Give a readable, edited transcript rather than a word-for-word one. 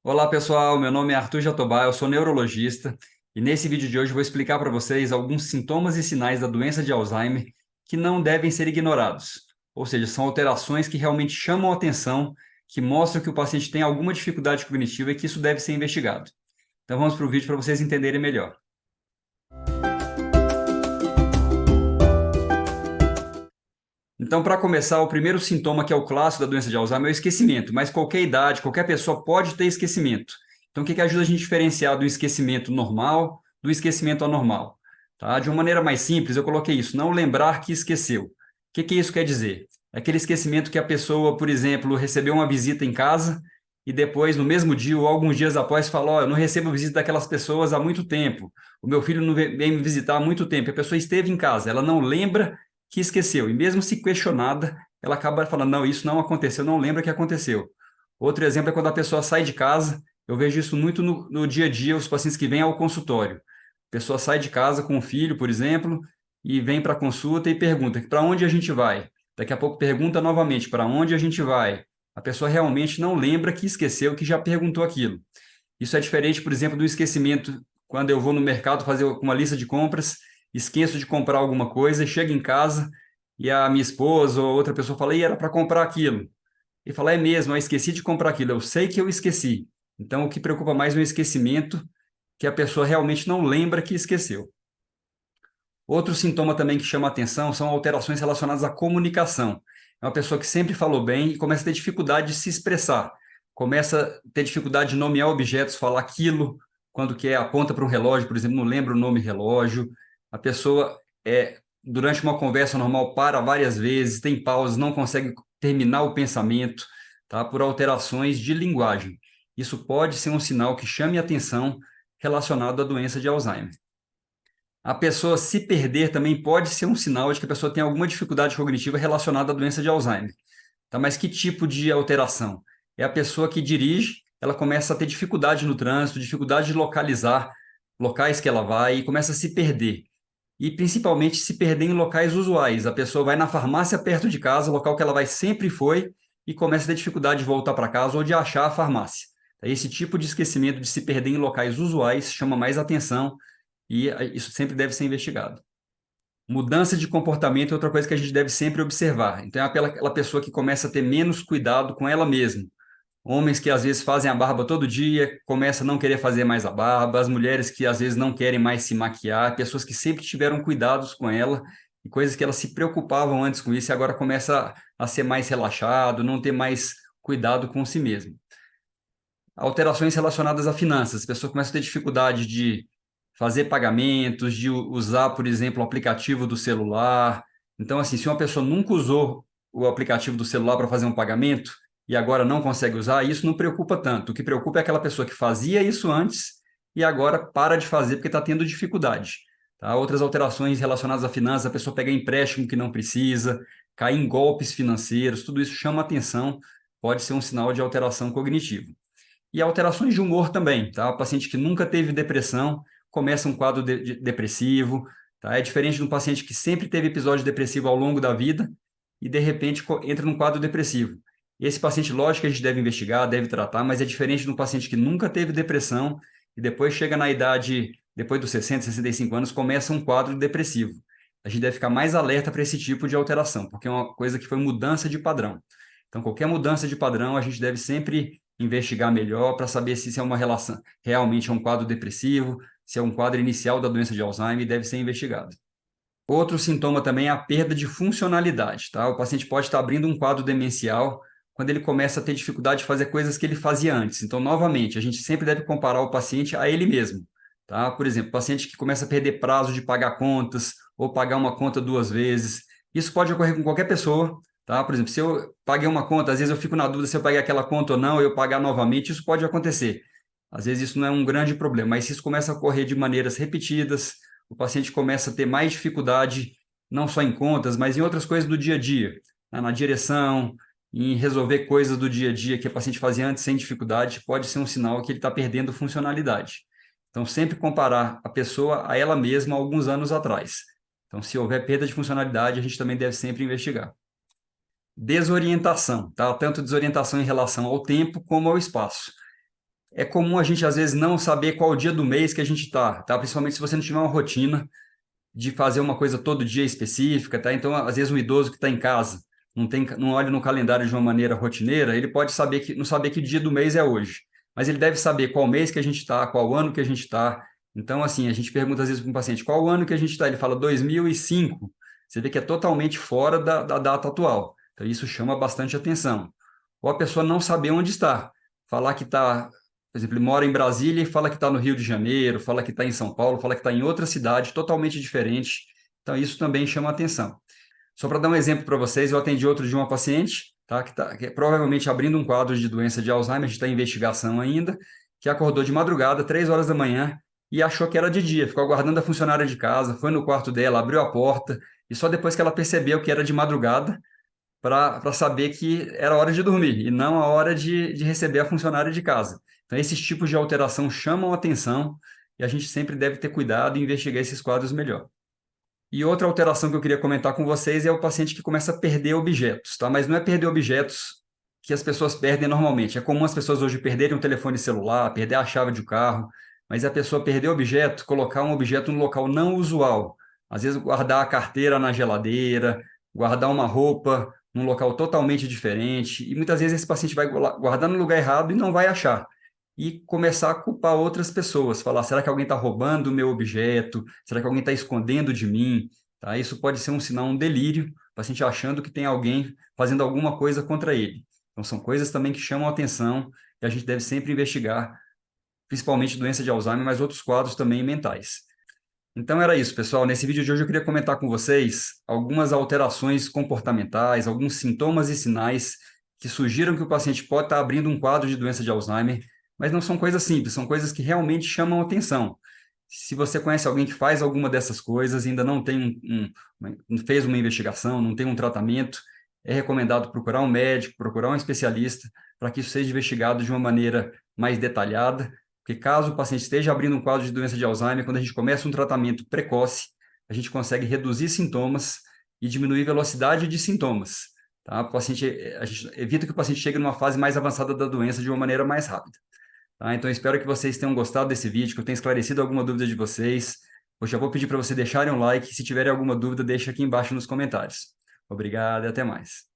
Olá pessoal, meu nome é Arthur Jatobá, eu sou neurologista e nesse vídeo de hoje eu vou explicar para vocês alguns sintomas e sinais da doença de Alzheimer que não devem ser ignorados, ou seja, são alterações que realmente chamam a atenção, que mostram que o paciente tem alguma dificuldade cognitiva e que isso deve ser investigado. Então vamos para o vídeo para vocês entenderem melhor. Então, para começar, o primeiro sintoma que é o clássico da doença de Alzheimer é o esquecimento, mas qualquer idade, qualquer pessoa pode ter esquecimento. Então, o que ajuda a gente a diferenciar do esquecimento normal do esquecimento anormal? Tá? De uma maneira mais simples, eu coloquei isso, não lembrar que esqueceu. O que isso quer dizer? É aquele esquecimento que a pessoa, por exemplo, recebeu uma visita em casa e depois, no mesmo dia ou alguns dias após, fala: "Ó, eu não recebo visita daquelas pessoas há muito tempo, o meu filho não vem me visitar há muito tempo." A pessoa esteve em casa, ela não lembra que esqueceu. E mesmo se questionada, ela acaba falando: "Não, isso não aconteceu, não lembra que aconteceu." Outro exemplo é quando a pessoa sai de casa. Eu vejo isso muito no dia a dia, os pacientes que vêm ao consultório. A pessoa sai de casa com o filho, por exemplo, e vem para a consulta e pergunta: "Para onde a gente vai?" Daqui a pouco pergunta novamente: "Para onde a gente vai?" A pessoa realmente não lembra que esqueceu, que já perguntou aquilo. Isso é diferente, por exemplo, do esquecimento quando eu vou no mercado fazer uma lista de compras, esqueço de comprar alguma coisa, chego em casa e a minha esposa ou outra pessoa fala: "E era para comprar aquilo." E fala: "É mesmo, eu esqueci de comprar aquilo." Eu sei que eu esqueci. Então, o que preocupa mais é o esquecimento, que a pessoa realmente não lembra que esqueceu. Outro sintoma também que chama a atenção são alterações relacionadas à comunicação. É uma pessoa que sempre falou bem e começa a ter dificuldade de se expressar, começa a ter dificuldade de nomear objetos, falar aquilo, quando quer, aponta para um relógio, por exemplo, não lembra o nome relógio. A pessoa, durante uma conversa normal, para várias vezes, tem pausas, não consegue terminar o pensamento, tá? Por alterações de linguagem. Isso pode ser um sinal que chame a atenção relacionado à doença de Alzheimer. A pessoa se perder também pode ser um sinal de que a pessoa tem alguma dificuldade cognitiva relacionada à doença de Alzheimer. Tá? Mas que tipo de alteração? É a pessoa que dirige, ela começa a ter dificuldade no trânsito, dificuldade de localizar locais que ela vai e começa a se perder. E principalmente se perder em locais usuais. A pessoa vai na farmácia perto de casa, local que ela vai sempre foi, e começa a ter dificuldade de voltar para casa ou de achar a farmácia. Esse tipo de esquecimento de se perder em locais usuais chama mais atenção e isso sempre deve ser investigado. Mudança de comportamento é outra coisa que a gente deve sempre observar. Então, é aquela pessoa que começa a ter menos cuidado com ela mesma. Homens que às vezes fazem a barba todo dia, começam a não querer fazer mais a barba, as mulheres que às vezes não querem mais se maquiar, pessoas que sempre tiveram cuidados com ela, e coisas que elas se preocupavam antes com isso, e agora começa a ser mais relaxado, não ter mais cuidado com si mesmo. Alterações relacionadas a finanças. As pessoas começam a ter dificuldade de fazer pagamentos, de usar, por exemplo, o aplicativo do celular. Então, assim, se uma pessoa nunca usou o aplicativo do celular para fazer um pagamento e agora não consegue usar, isso não preocupa tanto. O que preocupa é aquela pessoa que fazia isso antes e agora para de fazer porque está tendo dificuldade. Tá? Outras alterações relacionadas a finanças, a pessoa pega empréstimo que não precisa, cair em golpes financeiros, tudo isso chama atenção, pode ser um sinal de alteração cognitiva. E alterações de humor também, tá? O paciente que nunca teve depressão começa um quadro depressivo, tá? É diferente de um paciente que sempre teve episódio depressivo ao longo da vida e, de repente, entra num quadro depressivo. Esse paciente, lógico que a gente deve investigar, deve tratar, mas é diferente de um paciente que nunca teve depressão e depois chega na idade, depois dos 60, 65 anos, começa um quadro depressivo. A gente deve ficar mais alerta para esse tipo de alteração, porque é uma coisa que foi mudança de padrão. Então, qualquer mudança de padrão, a gente deve sempre investigar melhor para saber se isso é uma relação, realmente é um quadro depressivo, se é um quadro inicial da doença de Alzheimer, deve ser investigado. Outro sintoma também é a perda de funcionalidade, tá? O paciente pode estar abrindo um quadro demencial quando ele começa a ter dificuldade de fazer coisas que ele fazia antes. Então, novamente, a gente sempre deve comparar o paciente a ele mesmo, tá? Por exemplo, paciente que começa a perder prazo de pagar contas ou pagar uma conta duas vezes. Isso pode ocorrer com qualquer pessoa, tá? Por exemplo, se eu paguei uma conta, às vezes eu fico na dúvida se eu paguei aquela conta ou não, eu pagar novamente, isso pode acontecer. Às vezes isso não é um grande problema, mas se isso começa a ocorrer de maneiras repetidas, o paciente começa a ter mais dificuldade, não só em contas, mas em outras coisas do dia a dia, né? Na direção, em resolver coisas do dia a dia que o paciente fazia antes sem dificuldade, pode ser um sinal que ele está perdendo funcionalidade. Então, sempre comparar a pessoa a ela mesma alguns anos atrás. Então, se houver perda de funcionalidade, a gente também deve sempre investigar. Desorientação, tá? Tanto desorientação em relação ao tempo como ao espaço. É comum a gente, às vezes, não saber qual dia do mês que a gente está, tá? Principalmente se você não tiver uma rotina de fazer uma coisa todo dia específica, tá? Então, às vezes, um idoso que está em casa não olha no calendário de uma maneira rotineira, ele pode não saber que dia do mês é hoje, mas ele deve saber qual mês que a gente está, qual ano que a gente está. Então, assim, a gente pergunta às vezes para um paciente qual ano que a gente está, ele fala 2005. Você vê que é totalmente fora da data atual. Então, isso chama bastante atenção. Ou a pessoa não saber onde está, falar que está, por exemplo, ele mora em Brasília e fala que está no Rio de Janeiro, fala que está em São Paulo, fala que está em outra cidade totalmente diferente. Então, isso também chama atenção. Só para dar um exemplo para vocês, eu atendi outro de uma paciente, tá, que é provavelmente abrindo um quadro de doença de Alzheimer, a gente está em investigação ainda, que acordou de madrugada, 3 horas da manhã, e achou que era de dia, ficou aguardando a funcionária de casa, foi no quarto dela, abriu a porta, e só depois que ela percebeu que era de madrugada, para saber que era hora de dormir e não a hora de receber a funcionária de casa. Então, esses tipos de alteração chamam atenção e a gente sempre deve ter cuidado e investigar esses quadros melhor. E outra alteração que eu queria comentar com vocês é o paciente que começa a perder objetos, tá? Mas não é perder objetos que as pessoas perdem normalmente. É comum as pessoas hoje perderem um telefone celular, perder a chave de carro, mas a pessoa perder objeto, colocar um objeto no local não usual. Às vezes guardar a carteira na geladeira, guardar uma roupa num local totalmente diferente. E muitas vezes esse paciente vai guardar no lugar errado e não vai achar e começar a culpar outras pessoas, falar, será que alguém está roubando o meu objeto? Será que alguém está escondendo de mim? Tá? Isso pode ser um sinal, um delírio, o paciente achando que tem alguém fazendo alguma coisa contra ele. Então, são coisas também que chamam a atenção e a gente deve sempre investigar, principalmente doença de Alzheimer, mas outros quadros também mentais. Então, era isso, pessoal. Nesse vídeo de hoje, eu queria comentar com vocês algumas alterações comportamentais, alguns sintomas e sinais que sugiram que o paciente pode estar abrindo um quadro de doença de Alzheimer, mas não são coisas simples, são coisas que realmente chamam atenção. Se você conhece alguém que faz alguma dessas coisas, ainda não tem não fez uma investigação, não tem um tratamento, é recomendado procurar um médico, procurar um especialista, para que isso seja investigado de uma maneira mais detalhada, porque caso o paciente esteja abrindo um quadro de doença de Alzheimer, quando a gente começa um tratamento precoce, a gente consegue reduzir sintomas e diminuir velocidade de sintomas. Tá? A gente evita que o paciente chegue numa fase mais avançada da doença de uma maneira mais rápida. Tá? Então, espero que vocês tenham gostado desse vídeo, que eu tenha esclarecido alguma dúvida de vocês. Eu já vou pedir para vocês deixarem um like. Se tiverem alguma dúvida, deixa aqui embaixo nos comentários. Obrigado e até mais.